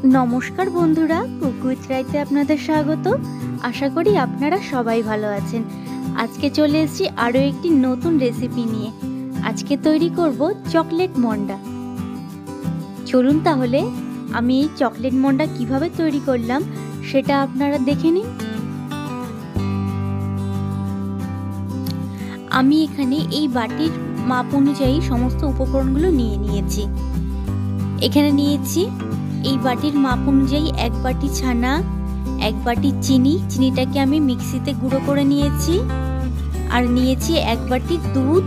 নমস্কার বন্ধুরা, cook with রাইতে আপনাদের স্বাগত। আশা করি আপনারা সবাই ভালো আছেন। আজকে চলে এসেছি আরও একটি নতুন রেসিপি নিয়ে। আজকে তৈরি করব চকলেট মন্ডা। চলুন তাহলে আমি এই চকলেট মন্ডা কিভাবে তৈরি করলাম সেটা আপনারা দেখে নিন। আমি এখানে এই বাটির মাপ অনুযায়ী সমস্ত উপকরণগুলো নিয়ে নিয়েছি। এখানে নিয়েছি এই বাটির মাপ অনুযায়ী 1 বাটি ছানা, 1 বাটি চিনি, চিনিটাকে আমি মিক্সিতে গুঁড়ো করে নিয়েছি, আর নিয়েছি 1 বাটি দুধ,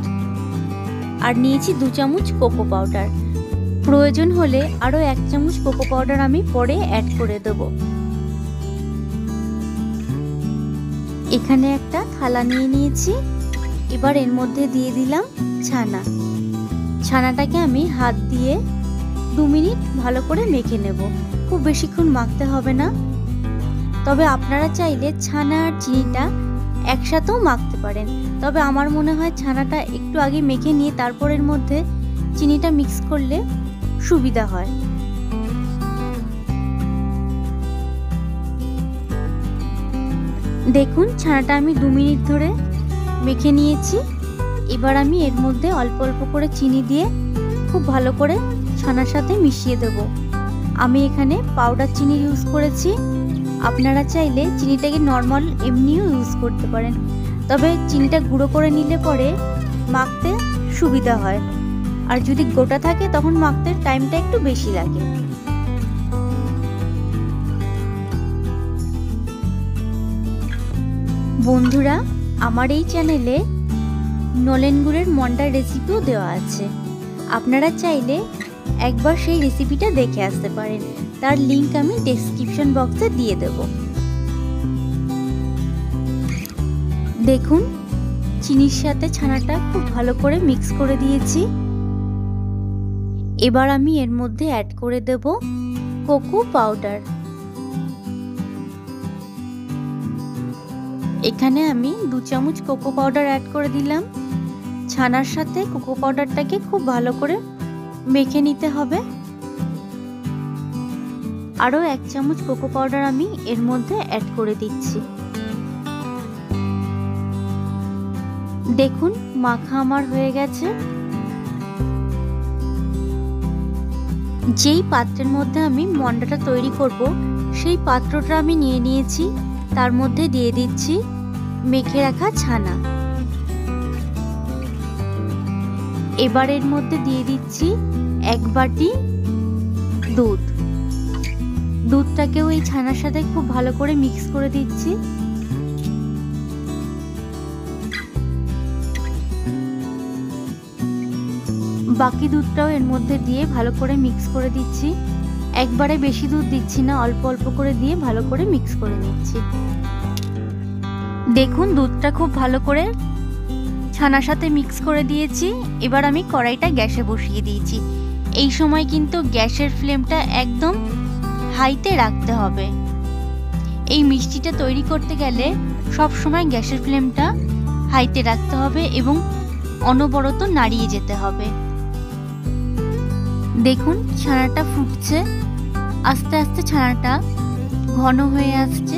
আর নিয়েছি 2 চামচ কোকো পাউডার। প্রয়োজন হলে আরও 1 চামচ কোকো পাউডার আমি পরে অ্যাড করে দেব। এখানে একটা থালা নিয়ে নিয়েছি। এবার এর মধ্যে দিয়ে দিলাম ছানা। ছানাটাকে আমি হাত দিয়ে 2 মিনিট ভালো করে মেখে নেব। খুব বেশিক্ষণ মাখতে হবে না, তবে আপনারা চাইলে ছানা আর চিনিটা একসাথেও মাখতে পারেন। তবে আমার মনে হয় ছানাটা একটু আগে মেখে নিয়ে তারপর এর মধ্যে চিনিটা মিক্স করলে সুবিধা হয়। দেখুন ছানাটা আমি 2 মিনিট ধরে মেখে নিয়েছি। এবার আমি এর মধ্যে অল্প অল্প করে চিনি দিয়ে খুব ভালো করে ছানার সাথে মিশিয়ে দেব। আমি এখানে পাউডার চিনি ইউজ করেছি। আপনারা চাইলে চিনিটাকে নর্মাল এমনিও ইউজ করতে পারেন, তবে চিনিটা গুঁড়ো করে নিলে পরে মাখতে সুবিধা হয়, আর যদি গোটা থাকে তখন মাখতে টাইমটা একটু বেশি লাগে। বন্ধুরা, আমার এই চ্যানেলে নলেন গুড়ের মন্ডার রেসিপিও দেওয়া আছে। আপনারা চাইলে একবার সেই রেসিপিটা দেখে আসতে পারেন। তার লিংক আমি ডেসক্রিপশন বক্সে দিয়ে দেব। দেখুন চিনির সাথে ছানাটা খুব ভালো করে মিক্স করে দিয়েছি। এবার আমি এর মধ্যে অ্যাড করে দেব কোকো পাউডার। এখানে আমি 2 চামচ কোকো পাউডার অ্যাড করে দিলাম। ছানার সাথে কোকো পাউডারটাকে খুব ভালো করে মেখে নিতে হবে। আরও 1 চামচ কোকো পাউডার আমি এর মধ্যে অ্যাড করে দিচ্ছি। দেখুন মাখা আমার হয়ে গেছে। যেই পাত্রের মধ্যে আমি মন্ডাটা তৈরি করব সেই পাত্রটা আমি নিয়ে নিয়েছি। তার মধ্যে দিয়ে দিচ্ছি মেখে রাখা ছানা। এবার এর মধ্যে দিয়ে দিচ্ছি 1 বাটি দুধ। দুধটাকেও এই ছানার সাথে খুব ভালো করে মিক্স করে দিচ্ছি। বাকি দুধটাও এর মধ্যে দিয়ে ভালো করে মিক্স করে দিচ্ছি। একবারে বেশি দুধ দিচ্ছি না, অল্প অল্প করে দিয়ে ভালো করে মিক্স করে নিচ্ছি। দেখুন দুধটা খুব ভালো করে ছানার সাথে মিক্স করে দিয়েছি। এবার আমি কড়াইটা গ্যাসে বসিয়ে দিয়েছি। এই সময় কিন্তু গ্যাসের ফ্লেমটা একদম হাইতে রাখতে হবে। এই মিষ্টিটা তৈরি করতে গেলে সব সময় গ্যাসের ফ্লেমটা হাইতে রাখতে হবে এবং অনবরত নাড়িয়ে যেতে হবে। দেখুন ছানাটা ফুটছে, আস্তে আস্তে ছানাটা ঘন হয়ে আসছে।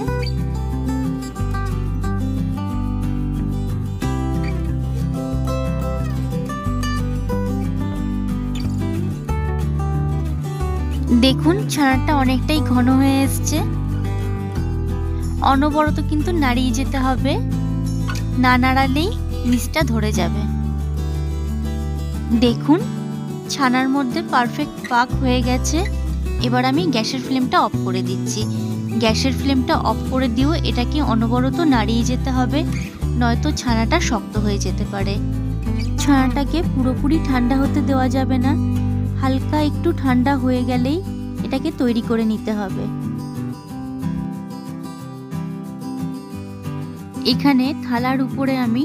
দেখুন ছানাটা অনেকটাই ঘন হয়ে এসছে। অনবরত কিন্তু নাড়িয়ে যেতে হবে, না নাড়ালেই নিচটা ধরে যাবে। দেখুন ছানার মধ্যে পারফেক্ট পাক হয়ে গেছে। এবার আমি গ্যাসের ফ্লেমটা অফ করে দিচ্ছি। গ্যাসের ফ্লেমটা অফ করে দিয়েও এটাকে অনবরত নাড়িয়ে যেতে হবে, নয়তো ছানাটা শক্ত হয়ে যেতে পারে। ছানাটাকে পুরোপুরি ঠান্ডা হতে দেওয়া যাবে না, হালকা একটু ঠান্ডা হয়ে গেলেই এটাকে তৈরি করে নিতে হবে। এখানে থালার উপরে আমি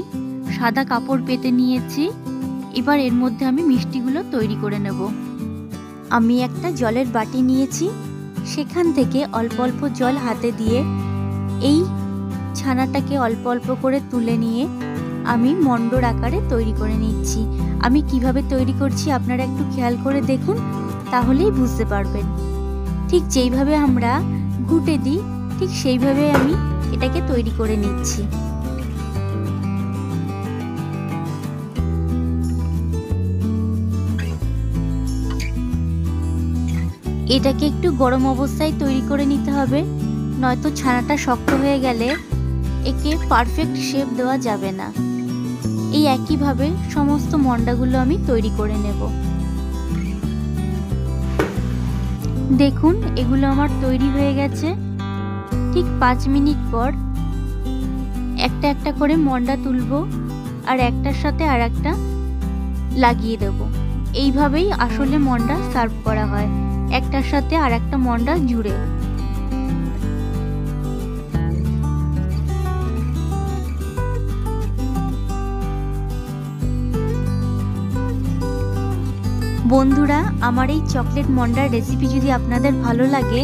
সাদা কাপড় পেতে নিয়েছি। এবার এর মধ্যে আমি মিষ্টিগুলো তৈরি করে নেব। আমি একটা জলের বাটি নিয়েছি, সেখান থেকে অল্প অল্প জল হাতে দিয়ে এই ছানাটাকে অল্প অল্প করে তুলে নিয়ে আমি মন্ডর আকারে তৈরি করে নিচ্ছি। আমি কিভাবে তৈরি করছি আপনারা একটু খেয়াল করে দেখুন, তাহলেই বুঝতে পারবেন। ঠিক যেইভাবে আমরা ঘুটে দিই ঠিক সেইভাবে আমি এটাকে তৈরি করে নিচ্ছি। এটাকে একটু গরম অবস্থায় তৈরি করে নিতে হবে, নয়তো ছানাটা শক্ত হয়ে গেলে একে পারফেক্ট শেপ দেওয়া যাবে না। এই একইভাবে সমস্ত মন্ডাগুলো আমি তৈরি করে নেব। দেখুন এগুলো আমার তৈরি হয়ে গেছে। ঠিক 5 মিনিট পর একটা একটা করে মন্ডা তুলবো আর একটার সাথে আর একটা লাগিয়ে দেব। এইভাবেই আসলে মন্ডা সার্ভ করা হয়, একটার সাথে আর একটা মন্ডা জুড়ে। বন্ধুরা, আমার এই চকলেট মন্ডার রেসিপি যদি আপনাদের ভালো লাগে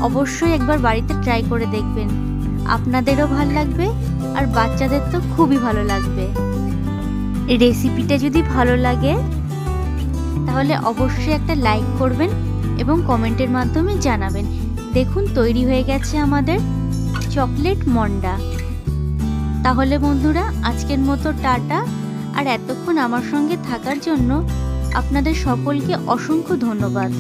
অবশ্যই একবার বাড়িতে ট্রাই করে দেখবেন। আপনাদেরও ভালো লাগবে আর বাচ্চাদের তো খুবই ভালো লাগবে। রেসিপিটা যদি ভালো লাগে তাহলে অবশ্যই একটা লাইক করবেন এবং কমেন্টের মাধ্যমে জানাবেন। দেখুন তৈরি হয়ে গেছে আমাদের চকলেট মন্ডা। তাহলে বন্ধুরা আজকের মতো টাটা। আর এতক্ষণ আমার সঙ্গে থাকার জন্য আপনাদের সকলকে অসংখ্য ধন্যবাদ।